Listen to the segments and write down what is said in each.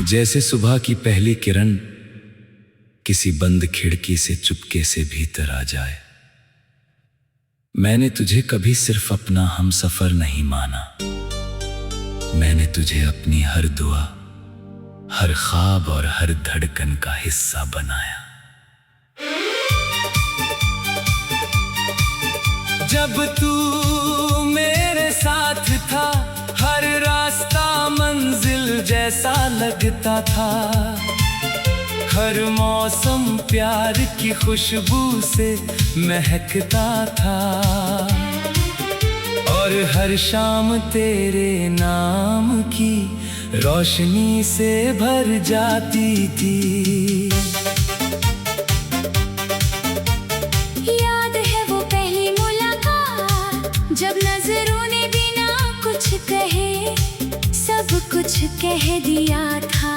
जैसे सुबह की पहली किरण किसी बंद खिड़की से चुपके से भीतर आ जाए। मैंने तुझे कभी सिर्फ अपना हमसफर नहीं माना, मैंने तुझे अपनी हर दुआ, हर ख्वाब और हर धड़कन का हिस्सा बनाया। जब तू मेरे साथ था, हर रास्ता मंजिल जैसा लगता था। हर मौसम प्यार की खुशबू से महकता था और हर शाम तेरे नाम की रोशनी से भर जाती थी। याद है वो पहली मुलाकात, जब नजरों ने बिना कुछ कहे सब कुछ कह दिया था।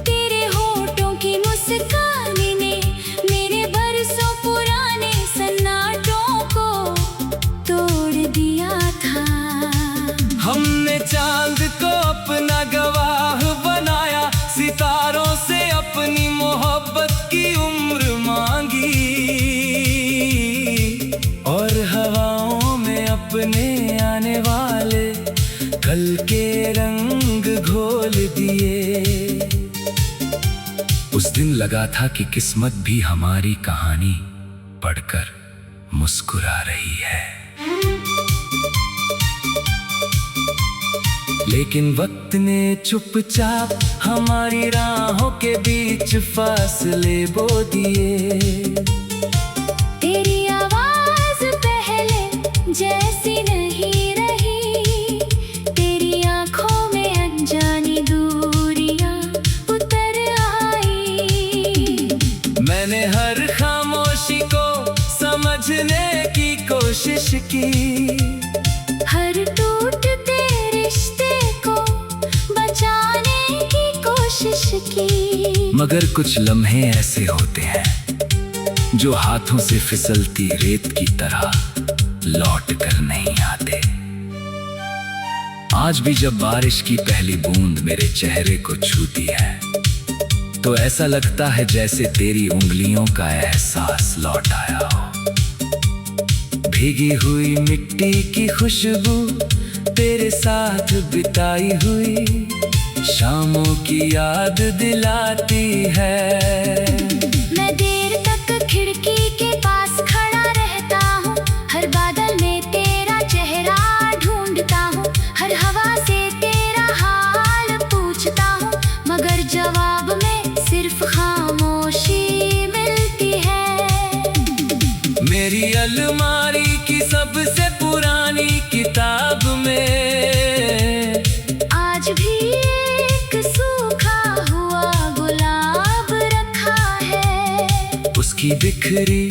तेरे होठों की मुस्कान ने मेरे बरसों पुराने सन्नाटों को तोड़ दिया था। हमने चांद को अपना गवाह बनाया, सितारों से अपनी मोहब्बत की उम्र मांगी और हवाओं में अपने आने वाले कल के रंग घोल दिए। उस दिन लगा था कि किस्मत भी हमारी कहानी पढ़कर मुस्कुरा रही है, लेकिन वक्त ने चुपचाप हमारी राहों के बीच फासले बो दिए। तेरी आवाज पहले जैसी नहीं रही, तेरी आंखों में अनजानी दूरियां उतर आई। मैंने हर खामोशी को समझने की कोशिश की, हर टूटते रिश्ते को बचाने की कोशिश की। मगर कुछ लम्हे ऐसे होते हैं जो हाथों से फिसलती रेत की तरह लौट कर नहीं आते। आज भी जब बारिश की पहली बूंद मेरे चेहरे को छूती है तो ऐसा लगता है जैसे तेरी उंगलियों का एहसास लौट आया हो। भीगी हुई मिट्टी की खुशबू, तेरे साथ बिताई हुई शामों की याद दिलाती है। मैं देर तक खिड़की के पास खड़ा रहता हूँ, हर बादल में तेरा चेहरा ढूंढता हूँ, हर हवा से तेरा हाल पूछता हूँ, मगर जवाब में सिर्फ खामोशी मिलती है। मेरी अलमारी की सबसे पुरानी किताब में आज भी एक सूखा हुआ गुलाब रखा है। उसकी बिखरी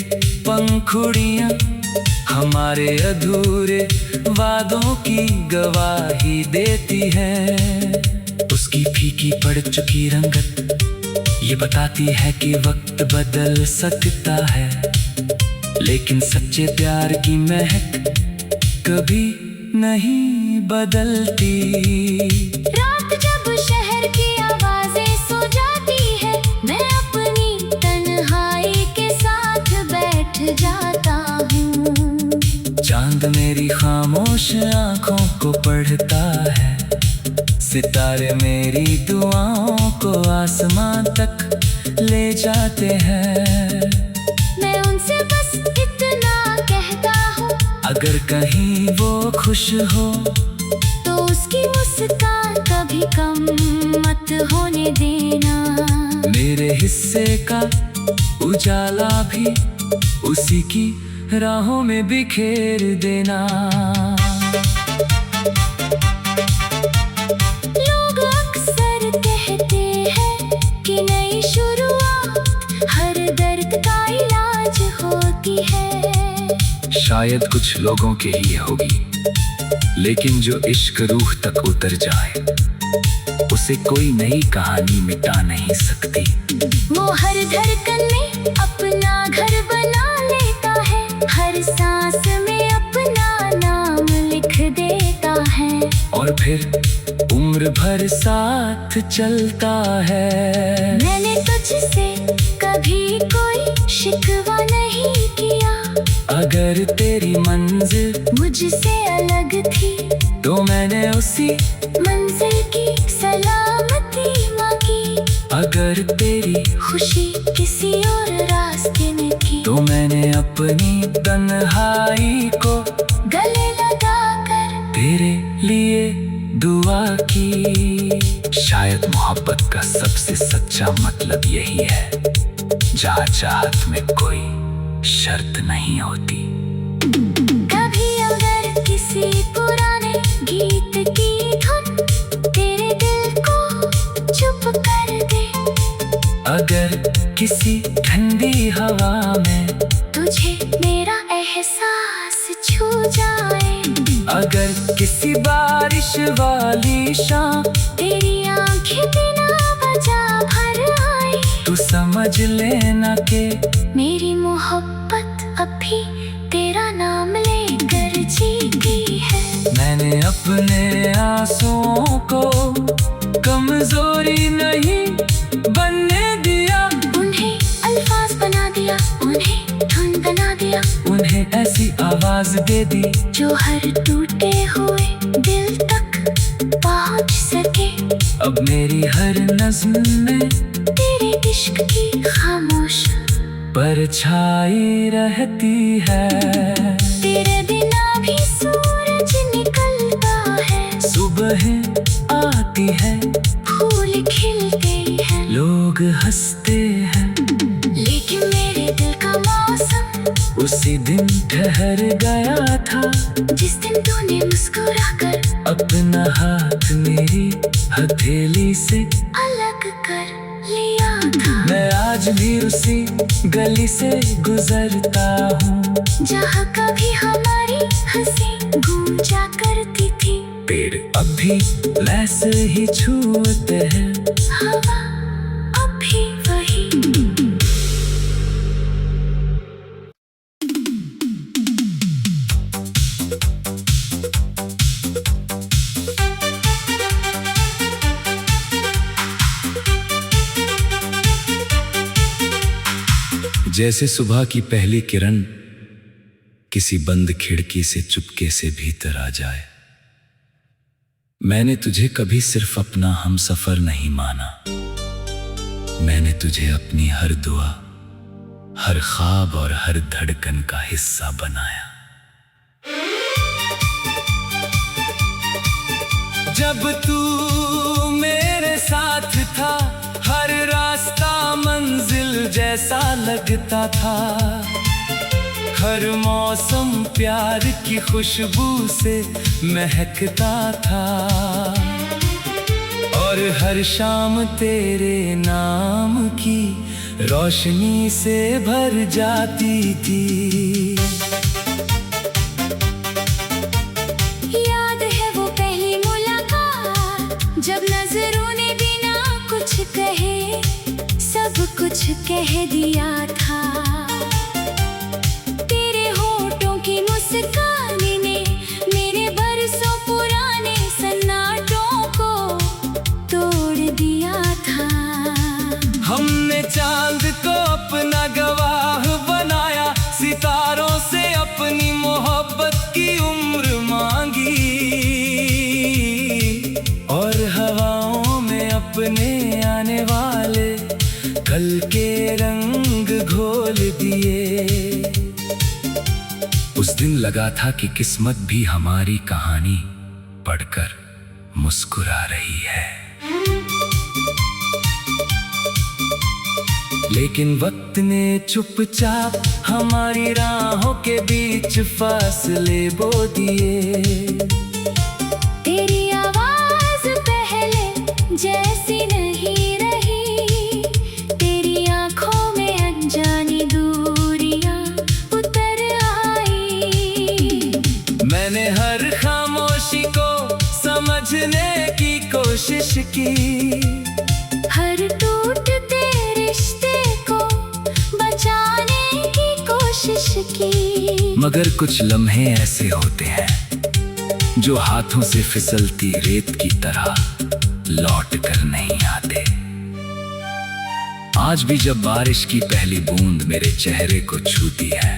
पंखुड़ियां हमारे अधूरे वादों की गवाही देती हैं। उसकी फीकी पड़ चुकी रंगत ये बताती है कि वक्त बदल सकता है, लेकिन सच्चे प्यार की महक कभी नहीं बदलती। रात जब शहर की आवाजें सो जाती है, मैं अपनी तन्हाई के साथ बैठ जाता हूँ। चांद मेरी खामोश आंखों को पढ़ता है, सितारे मेरी दुआओं को आसमान तक ले जाते हैं। मैं उनसे बस इतना कहता हूँ, अगर कहीं वो खुश हो तो उसकी मुस्कान कभी कम मत होने देना। मेरे हिस्से का उजाला भी उसी की राहों में बिखेर देना। लोग अक्सर कहते हैं कि नई शुरुआत हर दर्द का इलाज होती है। शायद कुछ लोगों के लिए होगी, लेकिन जो इश्क रूह तक उतर जाए उसे कोई नई कहानी मिटा नहीं सकती। वो हर धड़कन में अपना घर बना लेता है, हर सांस में अपना नाम लिख देता है। और फिर उम्र उम्र भर साथ चलता है। मैंने तुझसे कभी कोई शिकवा नहीं किया। अगर तेरी मंजिल मुझसे अलग थी तो मैंने उसी मंजिल की सलामती मांगी। अगर तेरी खुशी किसी और रास्ते में की तो मैंने अपनी तन्हाई को गले लगाकर तेरे लिए दुआ की। शायद मोहब्बत का सबसे सच्चा मतलब यही है, जहाँ चाहत में कोई शर्त नहीं होती। कभी अगर किसी पुराने गीत की धुन तेरे दिल को चुप कर दे, अगर किसी ठंडी हवा में तुझे मेरा एहसास छू जाए, अगर किसी बारिश वाली शाम तेरी आंखें बिना वजह भर आए, तू समझ लेना के मेरी मोहब्बत अभी तेरा नाम लेकर जीती है। मैंने अपने आंसुओं को कमजोरी नहीं बनने दिया। उन्हें अल्फाज बना दिया, उन्हें धुन बना दिया, उन्हें ऐसी आवाज दे दी जो हर टूटे हुए दिल तक पहुंच सके। अब मेरी हर नज़्म में तेरे इश्क की खामोश परछाई रहती है। तेरे बिना भी सूरज निकलता है, सुबह आती है, फूल खिलते हैं, लोग हंसते हैं, लेकिन मेरे दिल का मौसम उसी दिन ठहर गया था जिस दिन तूने मुस्कुराकर अपना हाथ मेरी हथेली से अलग कर लिया था। मैं आज भी उसी गली से गुजरता हूँ जहाँ कभी हमारी हंसी गूंजा करती थी। पेड़ अब भी वैसे ही छूते हैं, हवा अब भी वही। जैसे सुबह की पहली किरण किसी बंद खिड़की से चुपके से भीतर आ जाए। मैंने तुझे कभी सिर्फ अपना हमसफर नहीं माना, मैंने तुझे अपनी हर दुआ, हर ख्वाब और हर धड़कन का हिस्सा बनाया। जब तू मेरे साथ था हर रास्ता मंजिल जैसा लगता था, हर मौसम प्यार की खुशबू से महकता था, और हर शाम तेरे नाम की रोशनी से भर जाती थी। याद है वो पहली मुलाकात जब नजरों ने बिना कुछ कहे सब कुछ कह दिया था। तेरे होठों की मुस्कान ने मेरे बरसों पुराने सन्नाटों को तोड़ दिया था। हमने चांद को अपना गवाह बनाया, सितारों से अपनी मोहब्बत की उम्र मांगी, और हवाओं में अपने आने वाले कल के रंग घोल दिए। उस दिन लगा था कि किस्मत भी हमारी कहानी पढ़कर मुस्कुरा रही है, लेकिन वक्त ने चुपचाप हमारी राहों के बीच फासले बो दिए। तेरी आवाज पहले जैसी नहीं रही, तेरी आंखों में अनजानी दूरियां उतर आई। मैंने हर खामोशी को समझने की कोशिश की, हर टूटते रिश्ते को बचाने की कोशिश की। मगर कुछ लम्हे ऐसे होते हैं जो हाथों से फिसलती रेत की तरह लौट कर नहीं आते। आज भी जब बारिश की पहली बूंद मेरे चेहरे को छूती है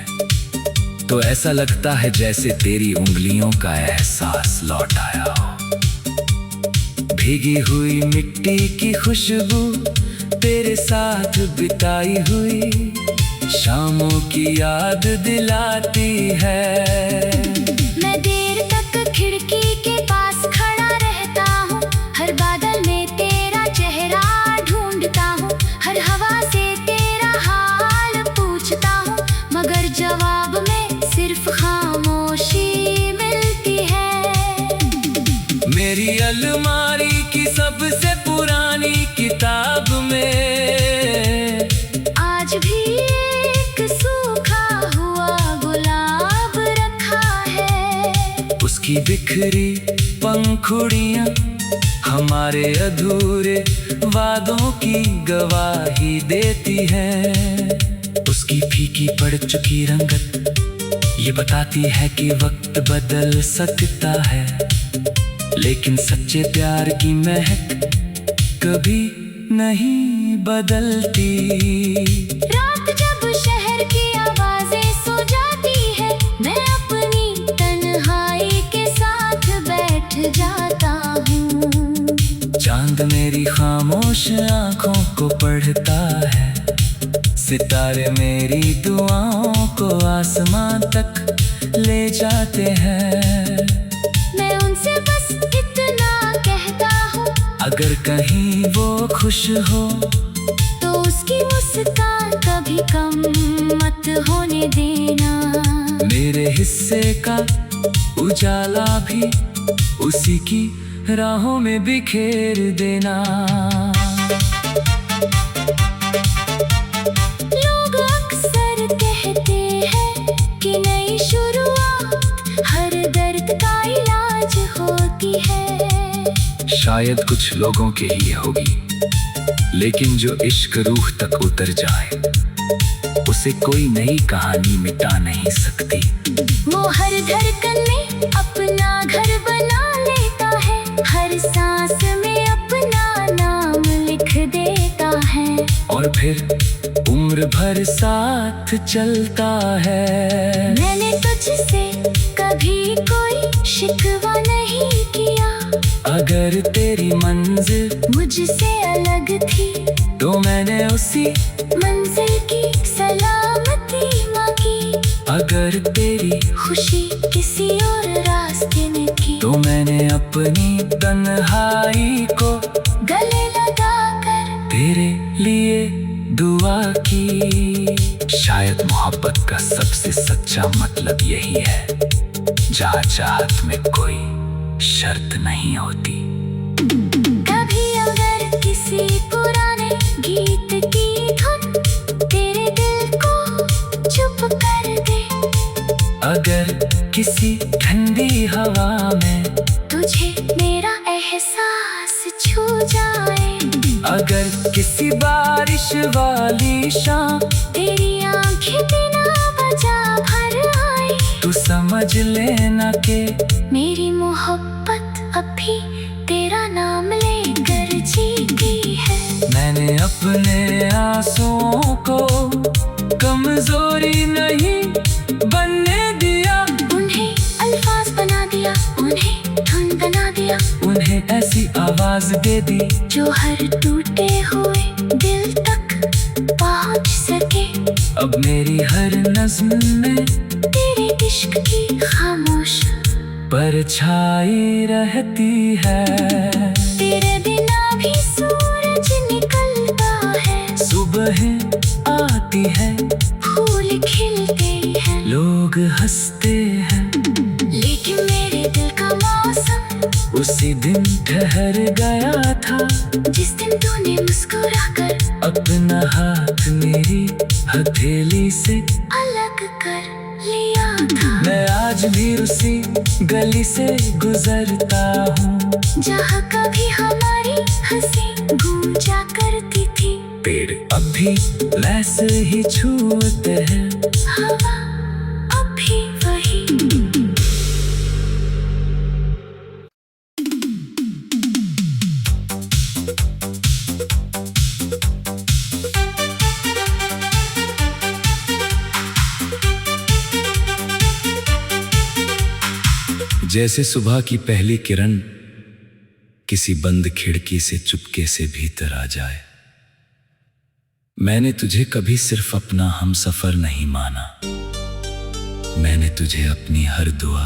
तो ऐसा लगता है जैसे तेरी उंगलियों का एहसास लौट आया हो। भीगी हुई मिट्टी की खुशबू, तेरे साथ बिताई हुई शामों की याद दिलाती है। मैं देर तक खिड़की के पास खड़ा रहता हूँ, हर बादल में तेरा चेहरा ढूंढता हूँ, हर हवा से तेरा हाल पूछता हूँ, मगर जवाब में सिर्फ खामोशी मिलती है। मेरी अलमारी की सबसे पुरानी किताब में आज भी एक सूखा हुआ गुलाब रखा है। उसकी बिखरी पंखुड़ियां हमारे अधूरे वादों की गवाही देती हैं। उसकी फीकी पड़ चुकी रंगत ये बताती है कि वक्त बदल सकता है, लेकिन सच्चे प्यार की महक कभी नहीं बदलती। रात जब शहर की आवाजें सो जाती है, मैं अपनी तन्हाई के साथ बैठ जाता हूँ। चांद मेरी खामोश आंखों को पढ़ता है, सितारे मेरी दुआओं को आसमां तक ले जाते हैं। मैं उनसे बस इतना कहता हूँ, अगर कहीं वो खुश हो तो उसकी मुस्कान कभी कम मत होने देना। मेरे हिस्से का उजाला भी उसी की राहों में बिखेर देना। लोग अक्सर कहते हैं कि नई शुरुआत हर दर्द का इलाज होती है। शायद कुछ लोगों के लिए होगी, लेकिन जो इश्क रूह तक उतर जाए उसे कोई नई कहानी मिटा नहीं सकती। वो हर धड़कन में अपना घर बना लेता है, हर सांस में अपना नाम लिख देता है, और फिर उम्र भर साथ चलता है। मैंने तुझसे कभी कोई शिकवा नहीं किया, अगर तेरी मंजिल मुझसे अलग थी तो मैंने उसी मंजिल की सलामती मांगी। अगर तेरी खुशी किसी और रास्ते ने की तो मैंने अपनी तन्हाई को गले लगाकर तेरे लिए दुआ की। शायद मोहब्बत का सबसे सच्चा मतलब यही है, जहाँ चाहत में कोई शर्त नहीं होती। कभी अगर किसी पुराने गीत की धुन तेरे दिल को चुप कर दे, अगर किसी ठंडी हवा में तुझे मेरा एहसास छू जाए, अगर किसी बारिश वाली शाम तेरी आंखें बिना वजह भर आए, तू समझ लेना के मेरी मोहब्बत अभी तेरा नाम लेकर जीती है। मैंने अपने आंसुओं को कमजोरी नहीं बनने दिया, उन्हें अल्फाज बना दिया, उन्हें धुन बना दिया, उन्हें ऐसी आवाज दे दी जो हर टूटे हुए दिल तक पहुंच सके। अब मेरी हर नज़्म में तेरे इश्क की खामोश परछाई रहती है। तेरे बिना भी सूरज निकलता है, सुबह आती है, फूल खिलते हैं, लोग हंसते हैं, लेकिन मेरे दिल का मौसम उसी दिन ठहर गया था जिस दिन तूने मुस्कुराकर अपना हाथ मेरी हथेली से अलग कर लिया था। मैं आज भी उसी गली से गुजरता हूँ जहाँ कभी हमारी हंसी गूंजा करती थी, पेड़ अब भी वैसे ही छूते हैं, हवा अब भी वही। जैसे सुबह की पहली किरण किसी बंद खिड़की से चुपके से भीतर आ जाए। मैंने तुझे कभी सिर्फ अपना हमसफर नहीं माना, मैंने तुझे अपनी हर दुआ,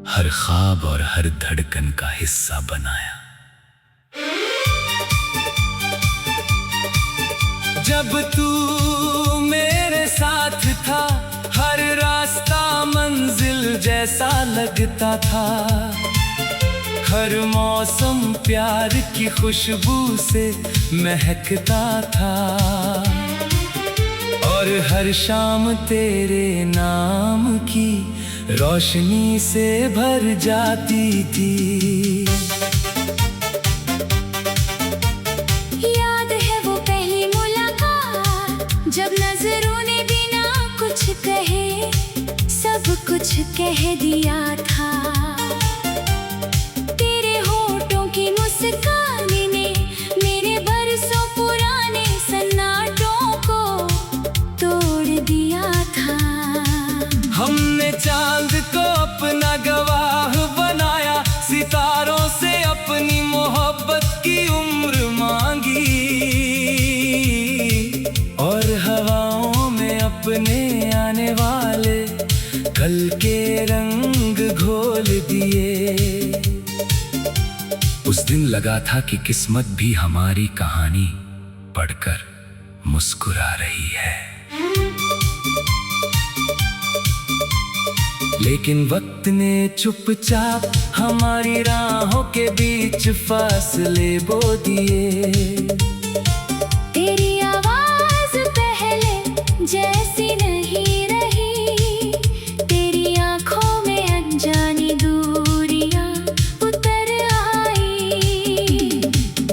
हर ख्वाब और हर धड़कन का हिस्सा बनाया। जब तू मेरे साथ था, हर रास्ता मंजिल जैसा लगता था। हर मौसम प्यार की खुशबू से महकता था और हर शाम तेरे नाम की रोशनी से भर जाती थी। याद है वो पहली मुलाकात, जब नजरों ने बिना कुछ कहे सब कुछ कह दिया था। तेरे होठों की मुस्कान ने मेरे बरसों पुराने सन्नाटों को तोड़ दिया था। हमने चांद को अपना गवाह बनाया, सितारों से अपनी मोहब्बत की उम्र मांगी और हवाओं में अपने आने वाले कल के रंग घोल दिए। उस दिन लगा था कि किस्मत भी हमारी कहानी पढ़कर मुस्कुरा रही है, लेकिन वक्त ने चुपचाप हमारी राहों के बीच फासले बो दिए। तेरी आवाज पहले जैसी नहीं रही, तेरी आंखों में अनजानी दूरियां उतर आई।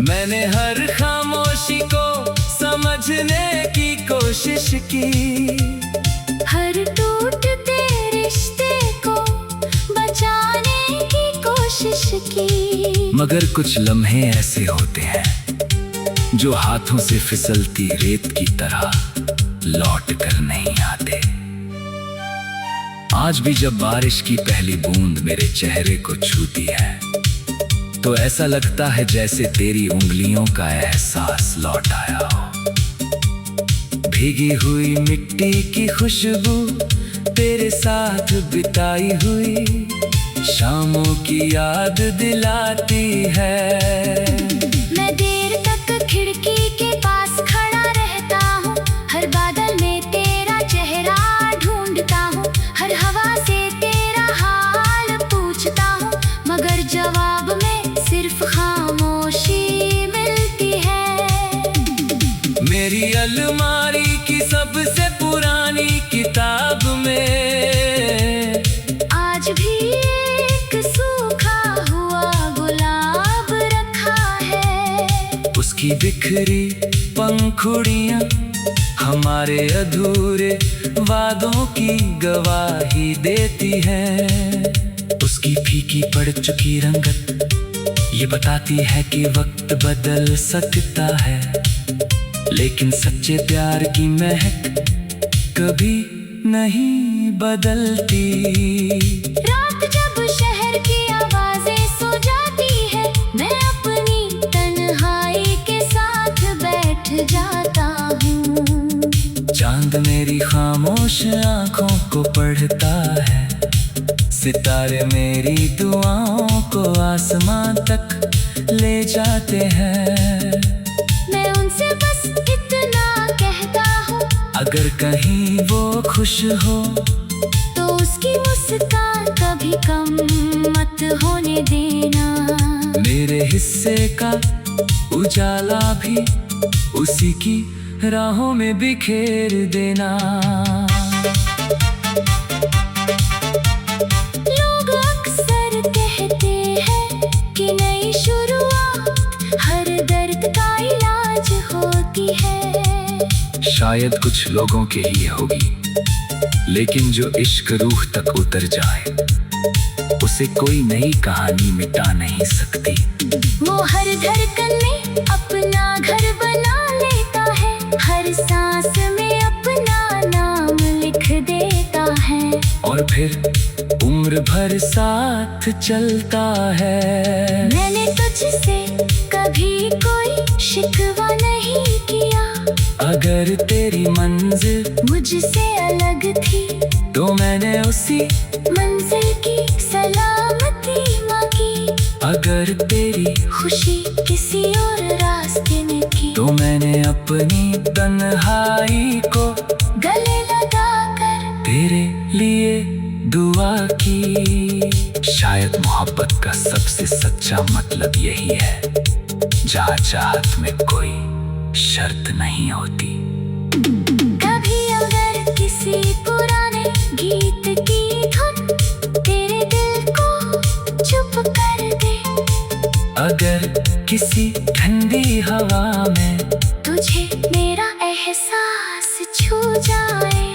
मैंने हर खामोशी को समझने की कोशिश की, हर टूटते रिश्ते को बचाने की कोशिश की। मगर कुछ लम्हे ऐसे होते हैं जो हाथों से फिसलती रेत की तरह लौट कर नहीं आते। आज भी जब बारिश की पहली बूंद मेरे चेहरे को छूती है, तो ऐसा लगता है जैसे तेरी उंगलियों का एहसास लौट आया हो। भीगी हुई मिट्टी की खुशबू, तेरे साथ बिताई हुई शामों की याद दिलाती है। मैं देर तक खिड़की के पास खड़ा रहता हूँ, हर बादल में तेरा चेहरा ढूंढता हूँ, हर हवा से तेरा हाल पूछता हूँ, मगर जवाब में सिर्फ खामोशी मिलती है। मेरी अलमारी की सबसे पुरानी किताब में आज भी एक सूखा हुआ गुलाब रखा है। उसकी बिखरी पंखुड़ियां हमारे अधूरे वादों की गवाही देती है। उसकी फीकी पड़ चुकी रंगत ये बताती है कि वक्त बदल सकता है, लेकिन सच्चे प्यार की महक कभी नहीं बदलती। रात जब शहर की आवाजें सो जाती है, मैं अपनी तन्हाई के साथ बैठ जाता हूँ। चांद मेरी खामोश आंखों को पढ़ता है, सितारे मेरी दुआओं को आसमान तक ले जाते हैं। मैं उनसे बस इतना कहता हूँ, अगर कहीं वो खुश हो तो उसकी मुस्कान कभी कम मत होने देना। मेरे हिस्से का उजाला भी उसी की राहों में बिखेर देना। लोग अक्सर कहते हैं कि नई शुरुआत हर दर्द का इलाज होती है। शायद कुछ लोगों के लिए होगी, लेकिन जो इश्क रूह तक उतर जाए उसे कोई नई कहानी मिटा नहीं सकती। वो हर धड़कन में अपना घर बना लेता है, हर सांस में अपना नाम लिख देता है। और फिर उम्र भर साथ चलता है। मैंने तुझसे कभी कोई शिकवा नहीं किया। अगर तेरी मंजिल मुझसे अलग थी तो मैंने उसी मंजिल की सलामती मांगी। अगर तेरी खुशी किसी और रास्ते में की तो मैंने अपनी तन्हाई को गले लगाकर तेरे लिए दुआ की। शायद मोहब्बत का सबसे सच्चा मतलब यही है, जहाँ चाहत में कोई शर्त नहीं होती। कभी अगर किसी पुराने गीत की धुन तेरे दिल को चुप कर दे, अगर किसी ठंडी हवा में तुझे मेरा एहसास छू जाए,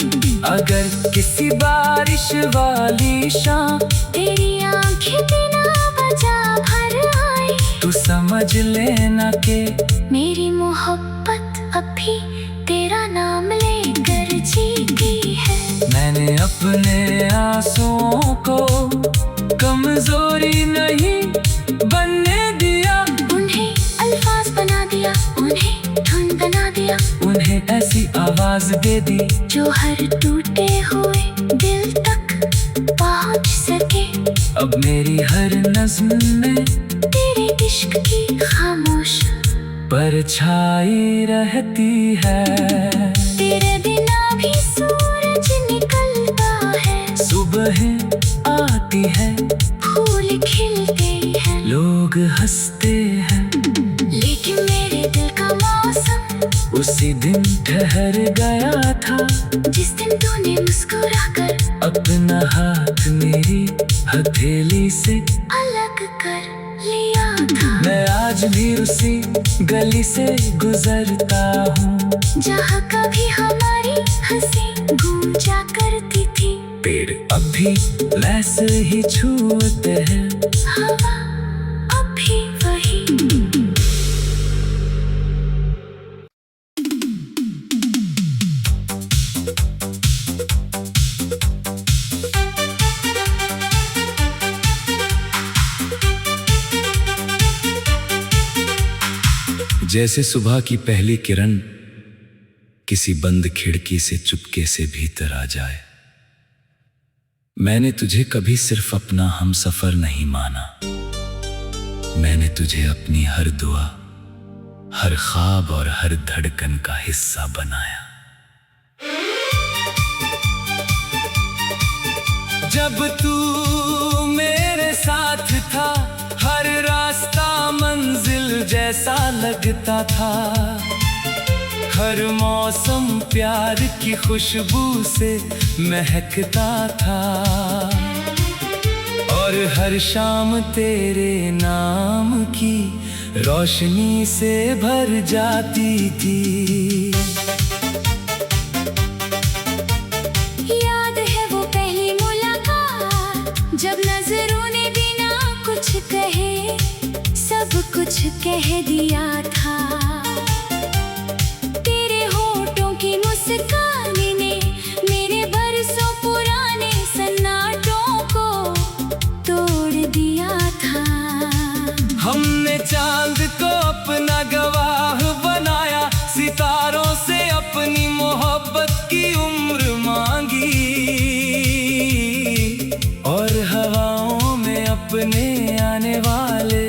अगर किसी बारिश वाली शाम तेरी आंखें बिना वजह भर आए, तू समझ लेना के मेरी मोहब्बत अभी तेरा नाम लेकर जीती है। मैंने अपने आंसुओं को कमजोरी नहीं बनने दिया। उन्हें अल्फाज बना दिया, उन्हें धुन बना दिया, उन्हें ऐसी आवाज दे दी जो हर टूटे हुए दिल तक पहुंच सके। अब मेरी हर नज़्म में तेरे इश्क की खामोश परछाई रहती है। तेरे बिना भी सूरज निकलता है, सुबह आती है, फूल खिलते हैं, लोग हंसते हैं, लेकिन मेरे दिल का मौसम उसी दिन ठहर गया था जिस दिन तूने मुस्कुराकर अपना हाथ मेरी हथेली से अलग कर लिया था। मैं आज भी उसी गली से गुजरता हूँ जहाँ कभी हमारी हंसी गूंजा करती थी। पेड़ अब भी वैसे ही छूते हैं, हवा अब भी वही। जैसे सुबह की पहली किरण किसी बंद खिड़की से चुपके से भीतर आ जाए। मैंने तुझे कभी सिर्फ अपना हमसफर नहीं माना, मैंने तुझे अपनी हर दुआ, हर ख्वाब और हर धड़कन का हिस्सा बनाया। जब तू मेरे साथ था हर रास्ता मंजिल जैसा लगता था, हर मौसम प्यार की खुशबू से महकता था, और हर शाम तेरे नाम की रोशनी से भर जाती थी। याद है वो पहली मुलाकात जब नजरों ने बिना कुछ कहे सब कुछ कह दिया था। तेरे होठों की मुस्कान ने मेरे बरसों पुराने सन्नाटों को तोड़ दिया था। हमने चांद को अपना गवाह बनाया, सितारों से अपनी मोहब्बत की उम्र मांगी, और हवाओं में अपने आने वाले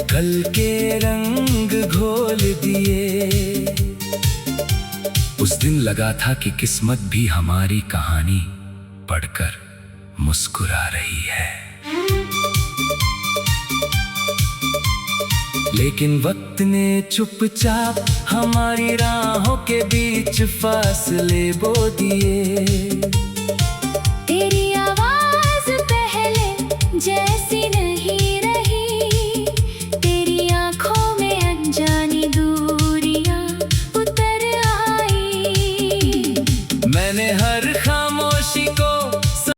कल के रंग घोल दिए। उस दिन लगा था कि किस्मत भी हमारी कहानी पढ़कर मुस्कुरा रही है, लेकिन वक्त ने चुपचाप हमारी राहों के बीच फासले बो दिए। तेरी आवाज पहले जैसी नहीं रही, तेरी आंखों में अनजानी दूरियां उतर आई। मैंने हर